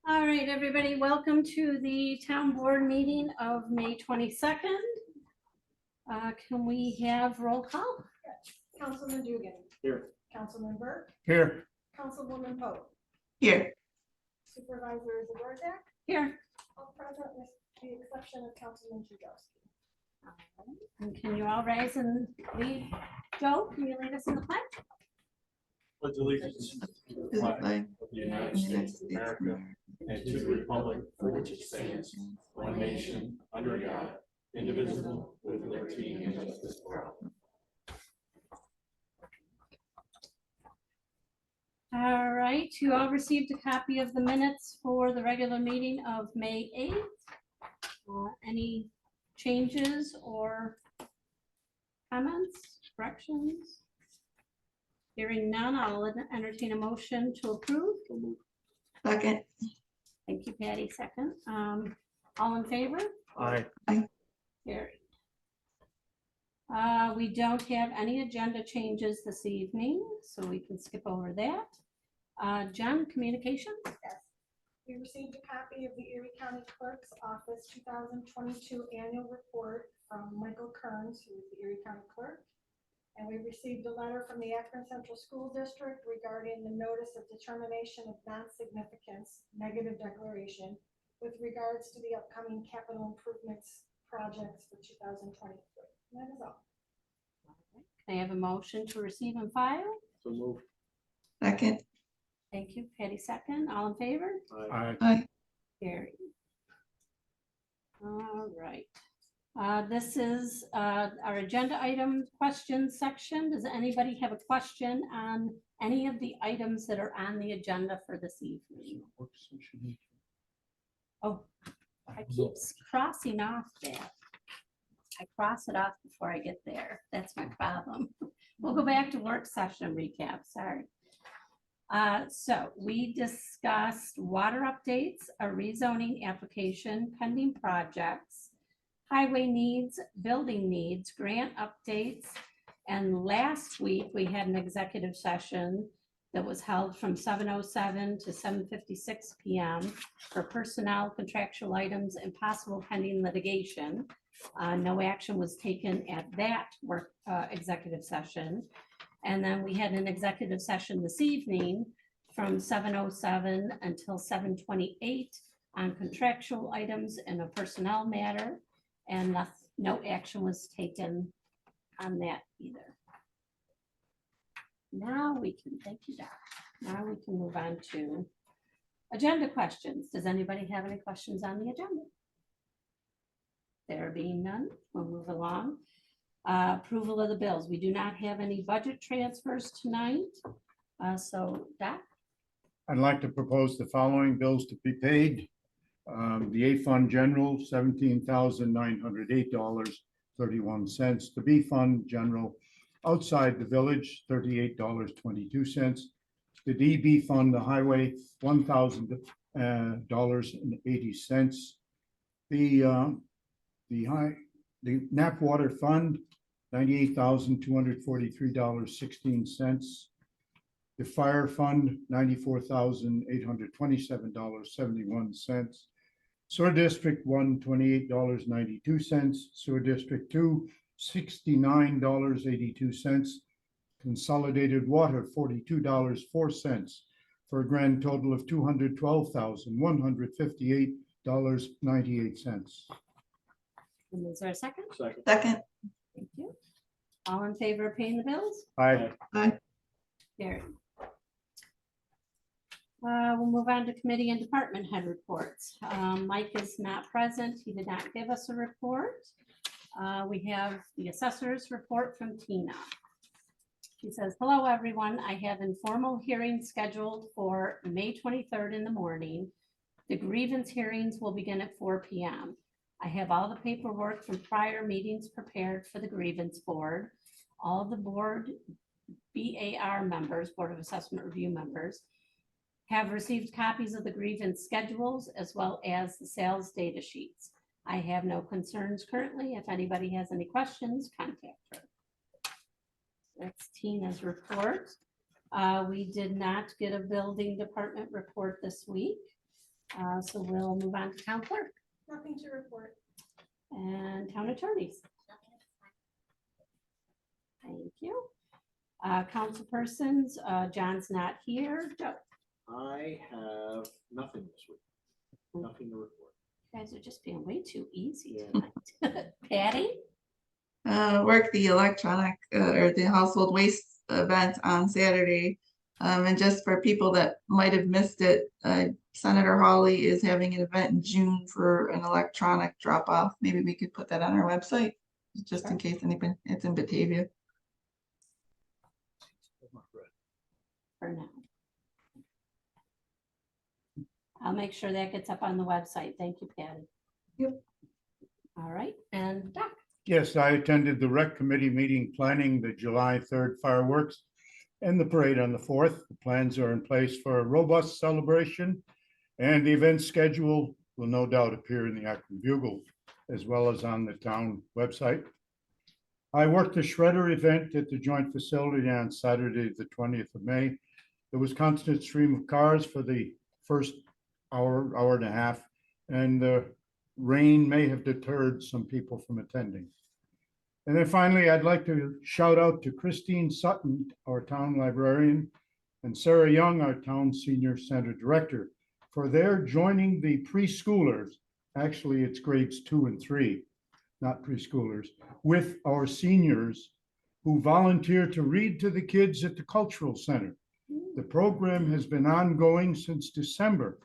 All right, everybody, welcome to the town board meeting of May 22nd. Can we have roll call? Councilman Dugan. Here. Councilman Burke. Here. Councilwoman Pope. Here. Supervisor Zaborczak. Here. All present with the exception of Councilman Chudowski. And can you all rise and lead? Joe, can you lead us in the pledge? Pledge allegiance to the flag of the United States of America and to the republic for which it stands, one nation, under God, indivisible, with liberty and justice for all. All right, you all received a copy of the minutes for the regular meeting of May 8th. Any changes or comments, corrections? Hearing none, I'll entertain a motion to approve. Second. Thank you, Patty. Second. All in favor? Aye. Carried. We don't have any agenda changes this evening, so we can skip over that. Jen, communications? Yes. We received a copy of the Erie County Clerk's Office 2022 annual report from Michael Kearns, who is the Erie County Clerk. And we received a letter from the Akron Central School District regarding the notice of determination of non-significance, negative declaration, with regards to the upcoming capital improvements projects for 2023. And that is all. Can I have a motion to receive and file? So move. Second. Thank you, Patty. Second. All in favor? Aye. Carried. All right. This is our agenda item questions section. Does anybody have a question on any of the items that are on the agenda for this evening? Oh, I keep crossing off that. I cross it off before I get there. That's my problem. We'll go back to work session recap. Sorry. So we discussed water updates, a rezoning application, pending projects, highway needs, building needs, grant updates. And last week we had an executive session that was held from 7:07 to 7:56 p.m. for personnel, contractual items, and possible pending litigation. No action was taken at that work executive session. And then we had an executive session this evening from 7:07 until 7:28 on contractual items and a personnel matter. And no action was taken on that either. Now we can, thank you, Doc. Now we can move on to agenda questions. Does anybody have any questions on the agenda? There being none, we'll move along. Approval of the bills. We do not have any budget transfers tonight. So Doc? I'd like to propose the following bills to be paid. The A Fund General, $17,908.31. The B Fund General, outside the village, $38.22. The DB Fund, the Highway, $1,000.80. The Nap Water Fund, $98,243.16. The Fire Fund, $94,827.71. Sewer District 1, $28.92. Sewer District 2, $69.82. Consolidated Water, $42.04, for a grand total of $212,158.98. And is there a second? Second. Second. Thank you. All in favor of paying the bills? Aye. Carried. We'll move on to committee and department head reports. Mike is not present. He did not give us a report. We have the assessor's report from Tina. She says, hello, everyone. I have informal hearings scheduled for May 23rd in the morning. The grievance hearings will begin at 4 p.m. I have all the paperwork from prior meetings prepared for the grievance board. All of the board BAR members, Board of Assessment Review members, have received copies of the grievance schedules as well as the sales data sheets. I have no concerns currently. If anybody has any questions, contact her. That's Tina's report. We did not get a building department report this week. So we'll move on to town clerk Nothing to report. and town attorneys. Thank you. Councilpersons, John's not here. Joe, I have nothing this week. Nothing to report. you guys are just being way too easy tonight. Patty? Work the electronic or the household waste event on Saturday. And just for people that might have missed it, Senator Hawley is having an event in June for an electronic drop off. Maybe we could put that on our website, just in case anybody, it's in Batavia. For now. I'll make sure that gets up on the website. Thank you, Patty. Yep. All right, and Doc, Yes, I attended the rec committee meeting planning the July 3rd fireworks and the parade on the 4th. The plans are in place for a robust celebration, and the event schedule will no doubt appear in the Akron Bugle as well as on the town website. I worked the shredder event at the joint facility on Saturday, the 20th of May. There was constant stream of cars for the first hour, hour and a half, and the rain may have deterred some people from attending. And then finally, I'd like to shout out to Christine Sutton, our town librarian, and Sarah Young, our town senior center director, for their joining the preschoolers. Actually, it's grades 2 and 3, not preschoolers, with our seniors who volunteer to read to the kids at the cultural center. The program has been ongoing since December,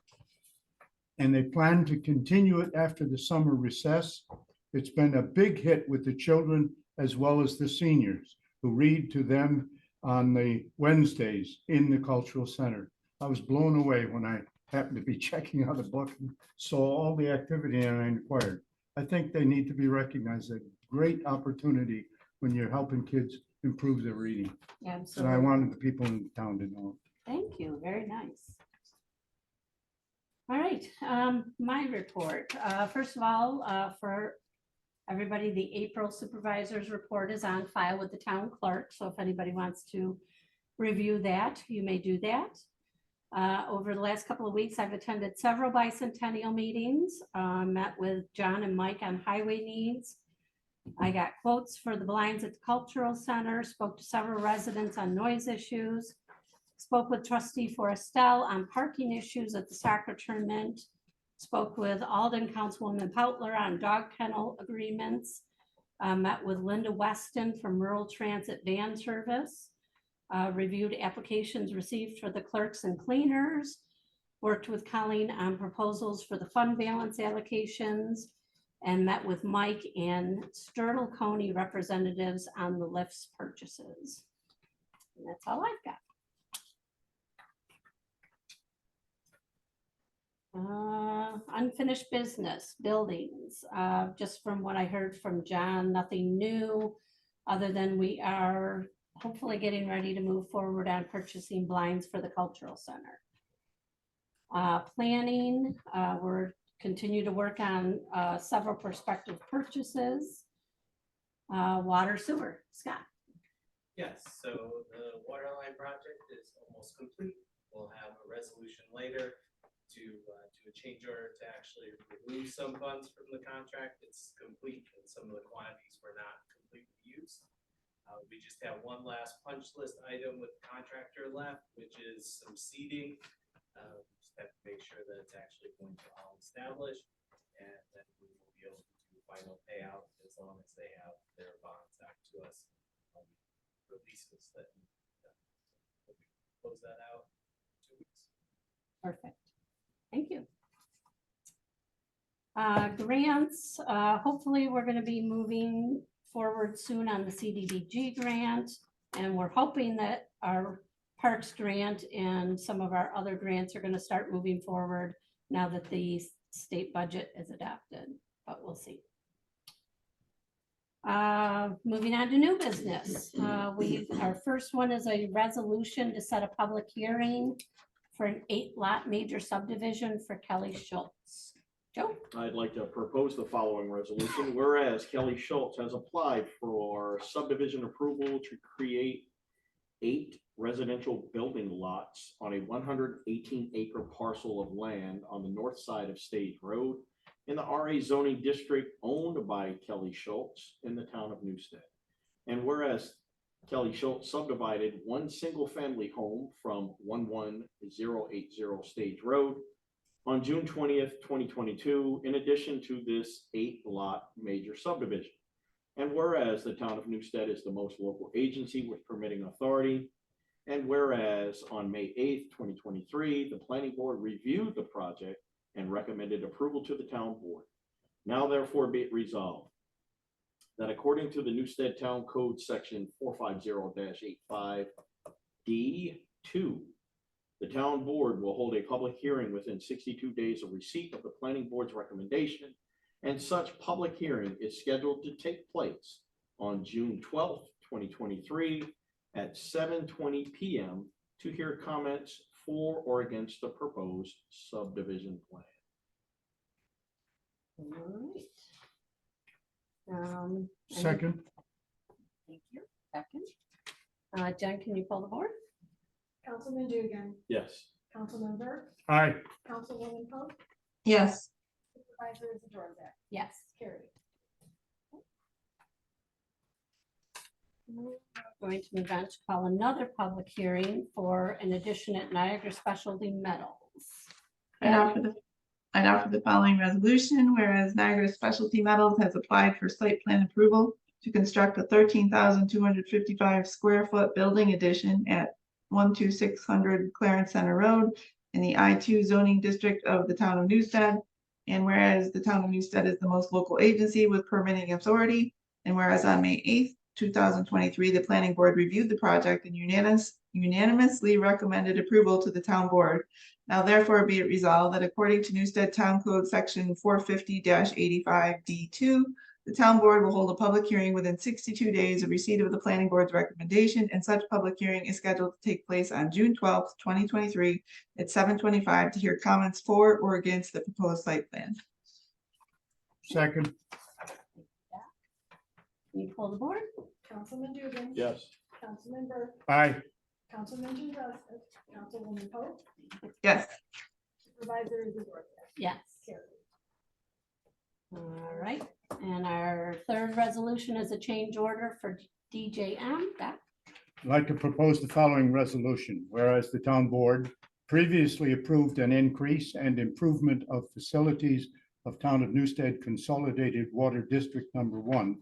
and they plan to continue it after the summer recess. It's been a big hit with the children as well as the seniors who read to them on the Wednesdays in the cultural center. I was blown away when I happened to be checking out a book and saw all the activity, and I inquired. I think they need to be recognized as a great opportunity when you're helping kids improve their reading. And I absolutely. wanted the people in town to know. Thank you, very nice. All right, my report. First of all, for everybody, the April supervisors report is on file with the town clerk. So if anybody wants to review that, you may do that. Over the last couple of weeks, I've attended several bicentennial meetings, met with John and Mike on highway needs. I got quotes for the blinds at the cultural center, spoke to several residents on noise issues, spoke with trustee Forrestal on parking issues at the soccer tournament, spoke with Alden Councilwoman Poutler on dog kennel agreements, met with Linda Weston from Rural Transit Van Service, reviewed applications received for the clerks and cleaners, worked with Colleen on proposals for the fund balance allocations, and met with Mike and Sturtle County representatives on the lifts purchases. And that's all I've got. Unfinished business, buildings, just from what I heard from John, nothing new, other than we are hopefully getting ready to move forward on purchasing blinds for the cultural center. Planning, we're continue to work on several prospective purchases. Water sewer, Scott. Yes, so the water line project is almost complete. We'll have a resolution later to do a change order to actually remove some funds from the contract. It's complete and some of the quantities were not completely used. We just have one last punch list item with the contractor left, which is some seating. Just have to make sure that it's actually going to all establish, and then we will be able to do final payout as long as they have their bonds out to us. Releases that we'll close that out in 2 weeks. Perfect. Thank you. Grants, hopefully we're going to be moving forward soon on the CDBG grant, and we're hoping that our Parks grant and some of our other grants are going to start moving forward now that the state budget is adopted, but we'll see. Moving on to new business. Our first one is a resolution to set a public hearing for an 8-lot major subdivision for Kelly Schultz. Joe? I'd like to propose the following resolution. Whereas Kelly Schultz has applied for subdivision approval to create 8 residential building lots on a 118-acre parcel of land on the north side of Stage Road in the RA zoning district owned by Kelly Schultz in the town of Newstead. And whereas Kelly Schultz subdivided one single-family home from 11080 Stage Road on June 20th, 2022, in addition to this 8-lot major subdivision. And whereas the town of Newstead is the most local agency with permitting authority, and whereas on May 8th, 2023, the planning board reviewed the project and recommended approval to the town board. Now therefore be it resolved that according to the Newstead Town Code section 450-85 D2, the town board will hold a public hearing within 62 days of receipt of the planning board's recommendation, and such public hearing is scheduled to take place on June 12th, 2023 at 7:20 p.m. to hear comments for or against the proposed subdivision plan. All right. Second, Thank you. Second. Jen, can you pull the board? Councilman Dugan, Yes. Councilman Burke, aye. Councilwoman Pope, Yes, Supervisor Zadorjak. Yes. Carried. We're going to move on to call another public hearing for an addition at Niagara Specialty Metals. I'd offer the following resolution, whereas Niagara Specialty Metals has applied for site plan approval to construct a 13,255 square foot building addition at 12600 Clarence Center Road in the I-2 zoning district of the town of Newstead. And whereas the town of Newstead is the most local agency with permitting authority, and whereas on May 8th, 2023, the planning board reviewed the project and unanimously recommended approval to the town board. Now therefore be it resolved that according to Newstead Town Code section 450-85 D2, the town board will hold a public hearing within 62 days of receipt of the planning board's recommendation, and such public hearing is scheduled to take place on June 12th, 2023 at 7:25 to hear comments for or against the proposed site plan. Second, Can you pull the board? Councilman Dugan. Yes. Councilman Burke, aye. Councilman Jindrovich, Councilwoman Pope, Yes, Supervisor Zadorjak. Yes. Carried. All right. And our third resolution is a change order for DJM. That I'd like to propose the following resolution, whereas the town board previously approved an increase and improvement of facilities of town of Newstead Consolidated Water District Number 1,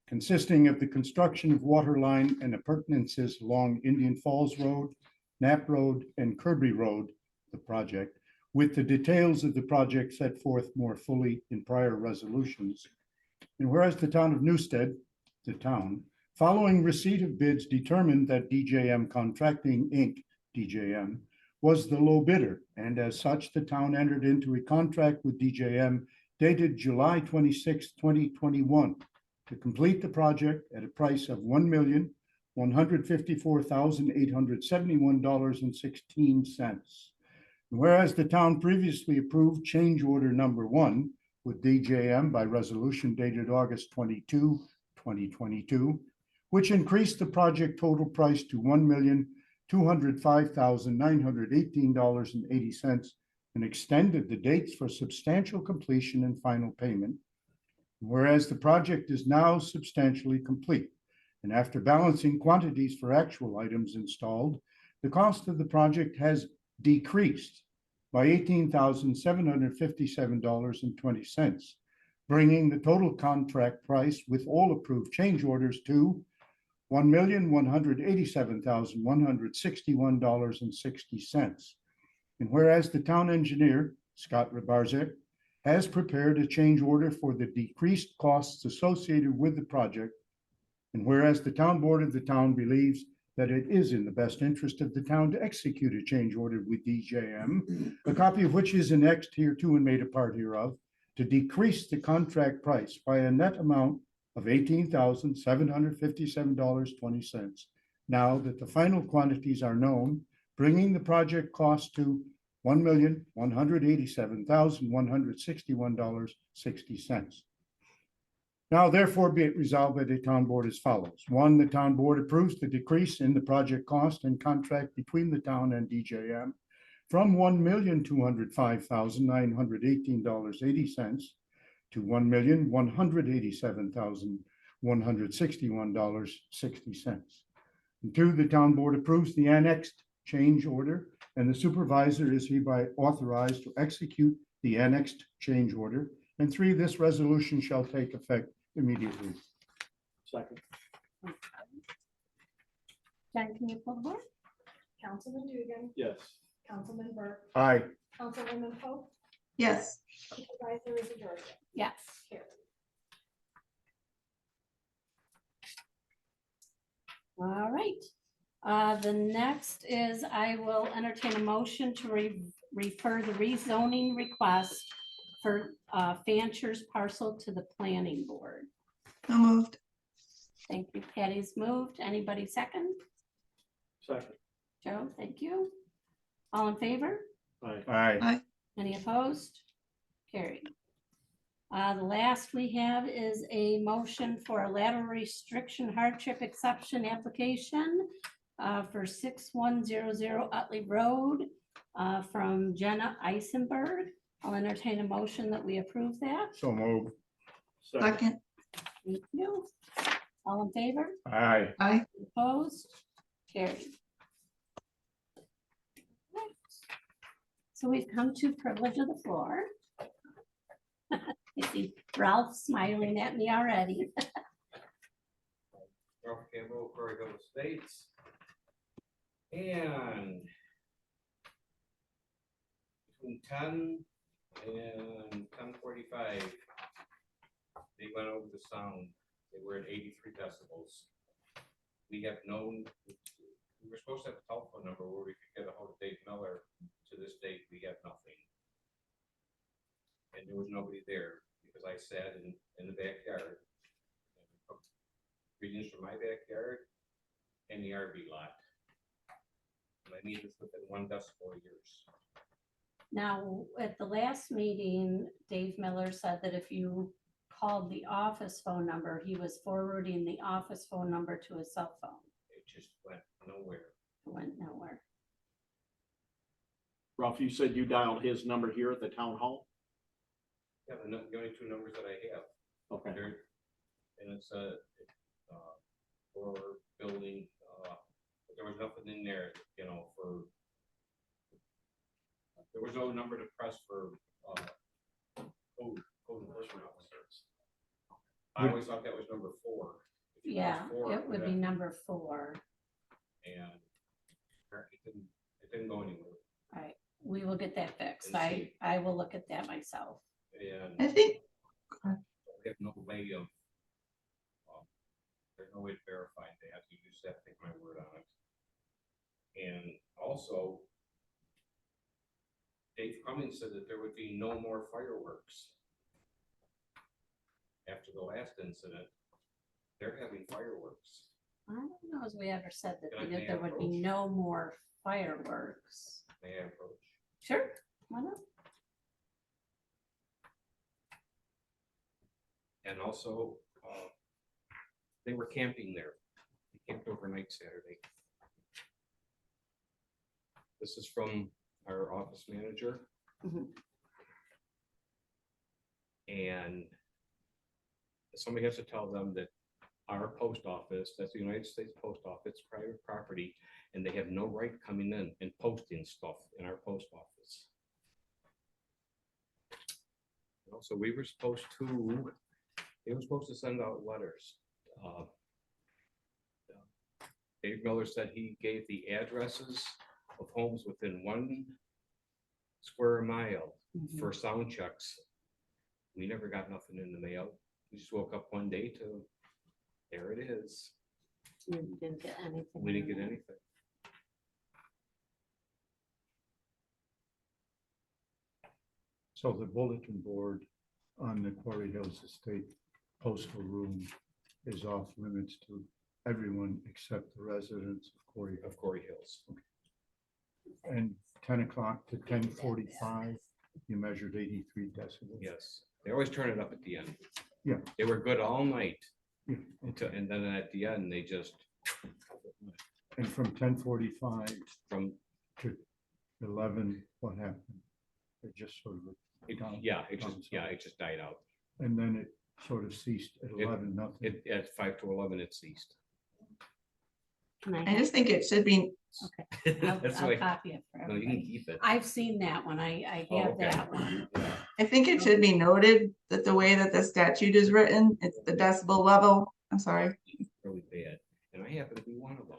consisting of the construction of water line and appurtenances along Indian Falls Road, Knapp Road, and Kirby Road, the project, with the details of the project set forth more fully in prior resolutions. And whereas the town of Newstead, the town, following receipt of bids, determined that DJM Contracting, Inc., DJM, was the low bidder, and as such, the town entered into a contract with DJM dated July 26, 2021, to complete the project at a price of $1,154,871.16. Whereas the town previously approved change order number 1 with DJM by resolution dated August 22, 2022, which increased the project total price to $1,205,918.80 and extended the dates for substantial completion and final payment. Whereas the project is now substantially complete, and after balancing quantities for actual items installed, the cost of the project has decreased by $18,757.20, bringing the total contract price with all approved change orders to $1,187,161.60. And whereas the town engineer, Scott Rebarzek, has prepared a change order for the decreased costs associated with the project, and whereas the town board of the town believes that it is in the best interest of the town to execute a change order with DJM, a copy of which is annexed hereto and made a part hereof, to decrease the contract price by a net amount of $18,757.20. Now that the final quantities are known, bringing the project cost to $1,187,161.60. Now therefore be it resolved by the town board as follows. One, the town board approves the decrease in the project cost and contract between the town and DJM from $1,205,918.80 to $1,187,161.60. And two, the town board approves the annexed change order, and the supervisor is hereby authorized to execute the annexed change order. And three, this resolution shall take effect immediately. Second. Jen, can you pull the board? Councilman Dugan, Yes. Councilman Burke, Aye. Councilwoman Pope, Yes, Supervisor Georgia. Yes. Carried. All right. The next is I will entertain a motion to refer the rezoning request for Fancher's parcel to the planning board. so moved. Thank you. Patty's moved. Anybody second? Second. Joe, thank you. All in favor? Aye. Aye. Any opposed? Carried. The last we have is a motion for a lateral restriction hardship exception application for 6100 Utley Road from Jenna Eisenberg. I'll entertain a motion that we approve that. So moved. Second. Thank you. All in favor? Aye. Aye. Opposed? Carried. Right. So we've come to privilege of the floor. I see Ralph smiling at me already. Ralph Campbell, Quarry Hill Estates. And between 10 and 10:45, they went over the sound. They were at 83 decibels. We have known, we were supposed to have a telephone number where we could get a hold of Dave Miller. To this date, we have nothing. And there was nobody there because I sat in the backyard. Readings from my backyard and the RV lot. And I need this within 1 decibel years. Now, at the last meeting, Dave Miller said that if you called the office phone number, he was forwarding the office phone number to his cell phone. It just went nowhere. It went nowhere. Ralph, you said you dialed his number here at the town hall? Yeah, the only 2 numbers that I have. Okay. There, and it's a for building. There was nothing in there, you know, for. There was no number to press for code enforcement officers. I always thought that was number 4. If you press Yeah, 4, it would be that- number 4. And it didn't go anywhere. All right, we will get that fixed. And see. I will look at that myself. And I think, we have no way of, there's no way to verify that. You just have to take my word on it. And also, Dave Cummings said that there would be no more fireworks. After the last incident, they're having fireworks. I don't know as we ever said that Can I- that may I there would be approach? no more fireworks. May I approach? Sure, why not? And also, they were camping there. They camped overnight Saturday. This is from our office manager. Mhm. And somebody has to tell them that our post office, that's the United States Post Office, private property, and they have no right coming in and posting stuff in our post office. Also, we were supposed to, they were supposed to send out letters. Dave Miller said he gave the addresses of homes within 1 square mile Mhm. for sound checks. We never got nothing in the mail. We just woke up one day to, there it is. You didn't get anything. We didn't in get there. anything. So the bulletin board on the Quarry Hills Estate postal room is off limits to everyone except the residents of Quarry Hill. Of Quarry Hills. And 10 o'clock to 10:45, you measured 83 decibels. Yes, they always turn it up at the end. Yeah. They were good all night Yeah, until, and then at the end, they just and from 10:45 from, to 11, what happened? It just sort of, Down- it just died out. and then it sort of ceased at 11, nothing. It, at 5 to 11, it ceased. Can I I have- just think it should be, That's I'll why, copy it for no, you can everybody. keep it. I've seen that one. I Oh, have okay. that one. I think it should be noted that the way that the statute is written, it's the decibel level. I'm sorry. Really bad, and I happen to be one of them.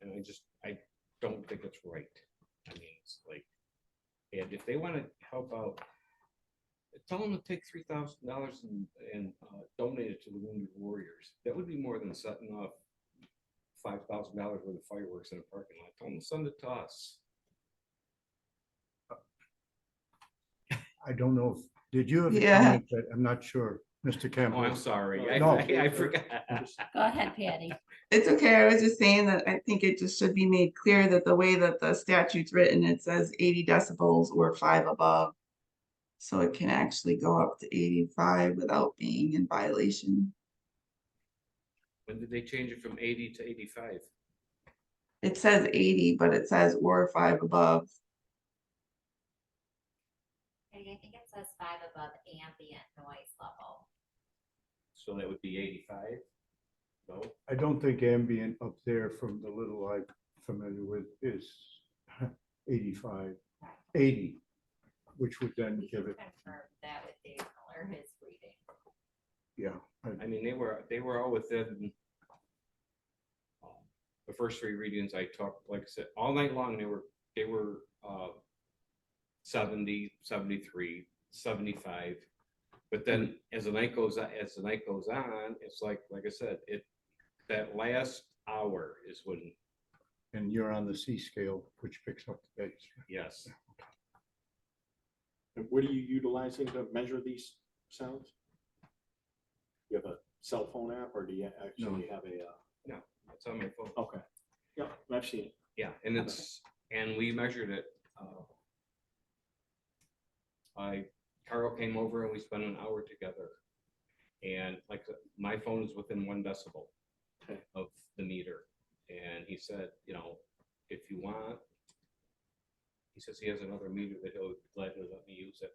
And I don't think it's right. I mean, it's like, and if they want to help out, tell them to take $3,000 and donate it to the Wounded Warriors. That would be more than setting off $5,000 worth of fireworks in a parking lot. Tell them to send it to us. I don't know, did you have a Yeah. comment that, I'm not sure, Mr. Oh, Campbell? I'm sorry. No. I forgot. Go ahead, Patty. It's okay. I was just saying that I think it just should be made clear that the way that the statute's written, it says 80 decibels or 5 above. So it can actually go up to 85 without being in violation. When did they change it from 80 to 85? It says 80, but it says or 5 above. I think it says 5 above ambient noise level. So that would be 85? No? I don't think ambient up there from the little I'm familiar with is 85, 80, which would then We give can it, confirm that with Dave Miller, his reading. yeah. I mean, they were all within the first 3 readings I talked, like I said, all night long, they were 70, 73, 75. But then as the night goes on, it's like I said, that last hour is when, And you're on the C scale, which picks up the bass. yes. And what are you utilizing to measure these sounds? You have a cell phone app or do you actually have a, It's on my phone. okay. Yeah, I've seen it. Yeah, and we measured it. Carl came over and we spent an hour together. And like, my phone is within 1 decibel Okay. of the meter. And he said, if you want, he says he has another meter that he'll gladly let me use it.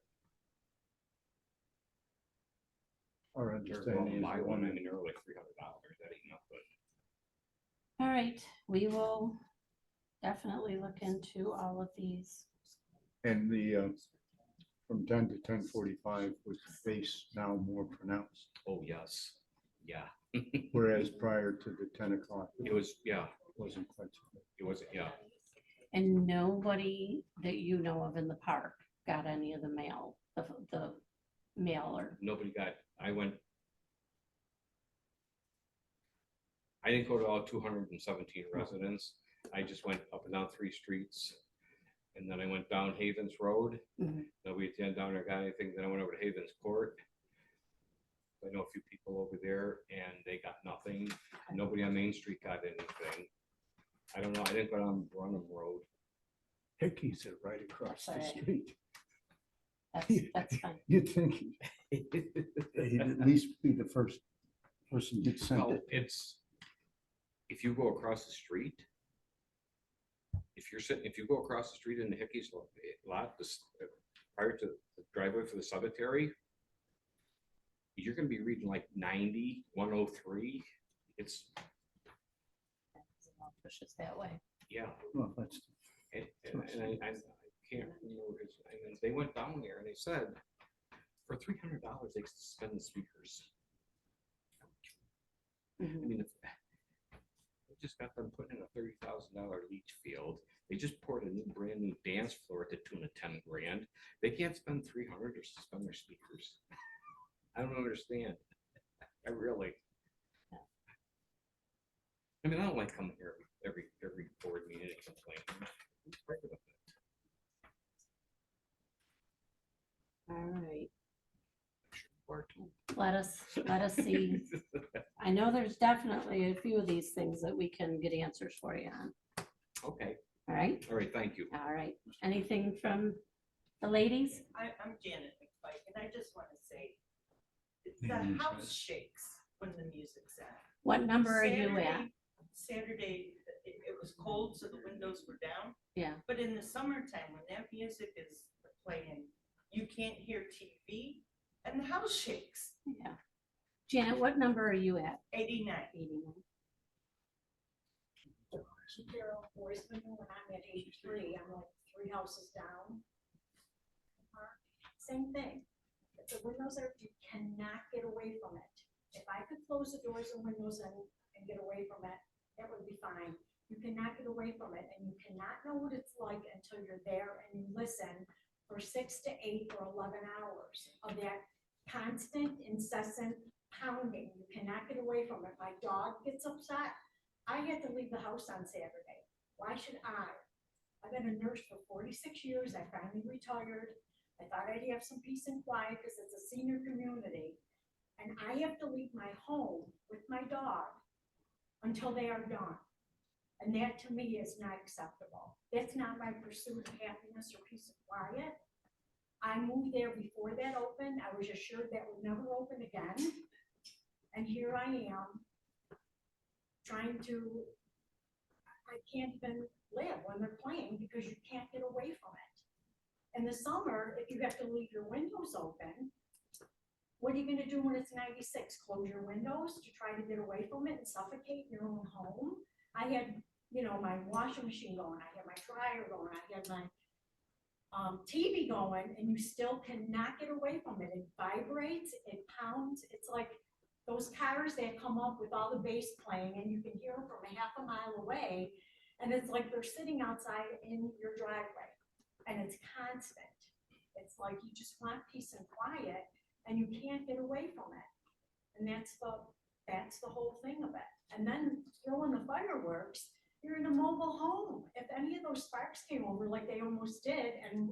Our Or understanding buy is one, I mean, they're like $300, that ain't nothing. All right, we will definitely look into all of these. and the, from 10 to 10:45 was the bass now more pronounced, Oh, yes, yeah. whereas prior to the 10 o'clock. It was, yeah, Wasn't quite so bad. it was, yeah. And nobody that you know of in the park got any of the mail, the mailer. Nobody got, I didn't go to all 217 residents. I just went up and down 3 streets. And then I went down Havens Road. Mhm. Nobody at the end down there got anything. Then I went over to Havens Court. I know a few people over there and they got nothing. Nobody on Main Street got anything. I don't know. I didn't go down Brunham Road. Hickey's are right across the That's right. street. That's fine. You'd think he'd at least be the first person who'd sent Well, it. it's, if you go across the street, if you go across the street in the Hickey's lot, prior to the driveway for the cemetery, you're gonna be reading like 90, 103. It's, Pushes that way. yeah. Well, that's, And I can't remember his, I mean, they went down there and they said, for $300, they could spend the speakers. I Mhm. mean, they just got them putting in a $30,000 leach field. They just poured a new, brand new dance floor at the tune of 10 grand. They can't spend 300 to spend their speakers. I don't understand. I really. I mean, I don't like coming here every board meeting and complaining. Who's afraid of it? All right, Or two. let us see. I know there's definitely a few of these things that we can get answers for you on. Okay, All right, all right, thank you. all right. Anything from the ladies? I'm Janet McPike, and I just want to say, The house shakes when the music's on. What number are you at? Saturday, it was cold, so the windows were down. Yeah. But in the summertime, when that music is playing, you can't hear TV and the house shakes. Yeah. Janet, what number are you at? 89. 89. Carol Boisman, when I'm at 83, I'm like 3 houses down. Same thing. If the windows are, you cannot get away from it. If I could close the doors and windows and get away from it, that would be fine. You cannot get away from it, and you cannot know what it's like until you're there and you listen for 6 to 8 or 11 hours of that constant, incessant pounding. You cannot get away from it. My dog gets upset. I had to leave the house on Saturday. Why should I? I've been a nurse for 46 years. I finally retired. I thought I'd have some peace and quiet because it's a senior community. And I have to leave my home with my dog until they are done. And that to me is not acceptable. That's not my pursuit of happiness or peace and quiet. I moved there before that opened. I was assured that would never open again. And here I am trying to, I can't even live when they're playing because you can't get away from it. In the summer, if you have to leave your windows open, what are you gonna do when it's 96? Close your windows to try to get away from it and suffocate in your own home? I had, my washing machine going, I had my dryer going, I had my TV going, and you still cannot get away from it. It vibrates, it pounds, it's like those cars that come up with all the bass playing and you can hear them from a half a mile away, and it's like they're sitting outside in your driveway, and it's constant. It's like you just want peace and quiet, and you can't get away from it. And that's the whole thing of it. And then throwing the fireworks, you're in a mobile home. If any of those sparks came over like they almost did, and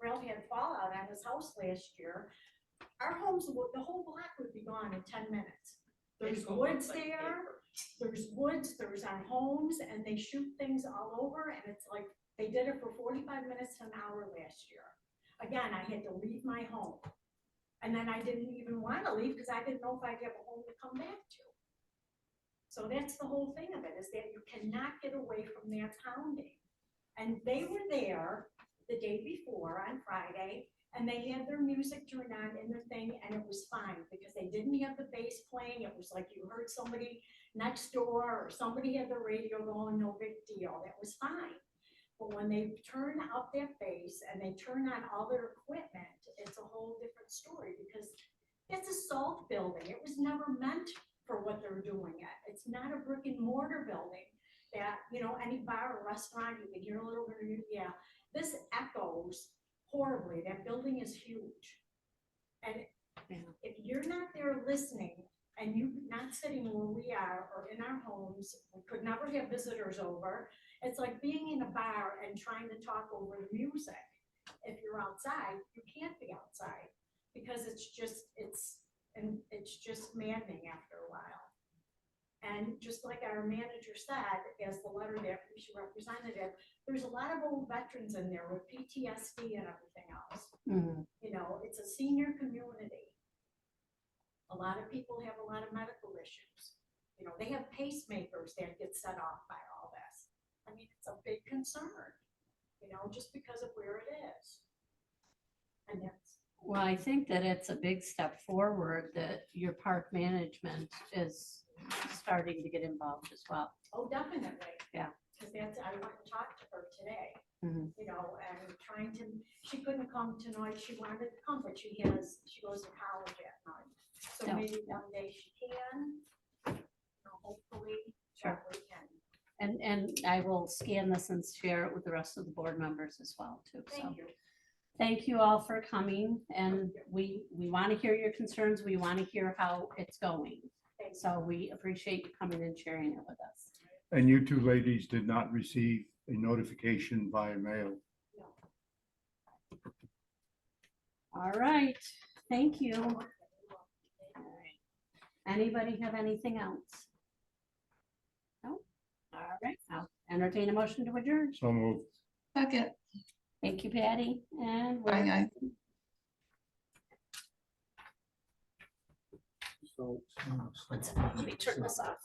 Ralph had fallout on his house last year, our homes, the whole block would be gone in 10 minutes. There's woods there, there's woods, there's our homes, and they shoot things all over, and it's like, they did it for 45 minutes to an hour last year. Again, I had to leave my home. And then I didn't even want to leave because I didn't know if I'd have a home to come back to. So that's the whole thing of it, is that you cannot get away from that pounding. And they were there the day before on Friday, and they had their music turned on in their thing, and it was fine because they didn't have the bass playing. It was like you heard somebody next door or somebody had the radio going, no big deal. That was fine. But when they turn up that bass and they turn on all their equipment, it's a whole different story because it's a salt building. It was never meant for what they're doing it. It's not a brick and mortar building that, any bar or restaurant, you can hear a little bit of, yeah, this echoes horribly. That building is huge. And if you're not there listening and you're not sitting where we are or in our homes, we could never have visitors over. It's like being in a bar and trying to talk over the music. If you're outside, you can't be outside because it's just maddening after a while. And just like our manager said, as the letter that she represented, there's a lot of old veterans in there with PTSD and everything else. Mm-hmm. It's a senior community. A lot of people have a lot of medical issues. They have pacemakers that get set off by all this. I mean, it's a big concern, just because of where it is. And that's. Well, I think that it's a big step forward that your park management is starting to get involved as well. Oh, definitely. Yeah. Because I went and talked to her today, Mhm. and she couldn't come tonight. She wanted to come, but she goes to college at night. So Yeah. maybe one day she can, hopefully, Sure. we can. And I will scan this and share it with the rest of the board members as well too. So Thank you. thank you all for coming, and we want to hear your concerns. We want to hear how it's going. Thank you. So we appreciate you coming and sharing it with us. And you two ladies did not receive a notification via mail. All right, thank you. All right. Anybody have anything else? No? All right, I'll entertain a motion to adjourn. So moved. Second, Thank you, Patty, and bye we're guys. Let me turn this off.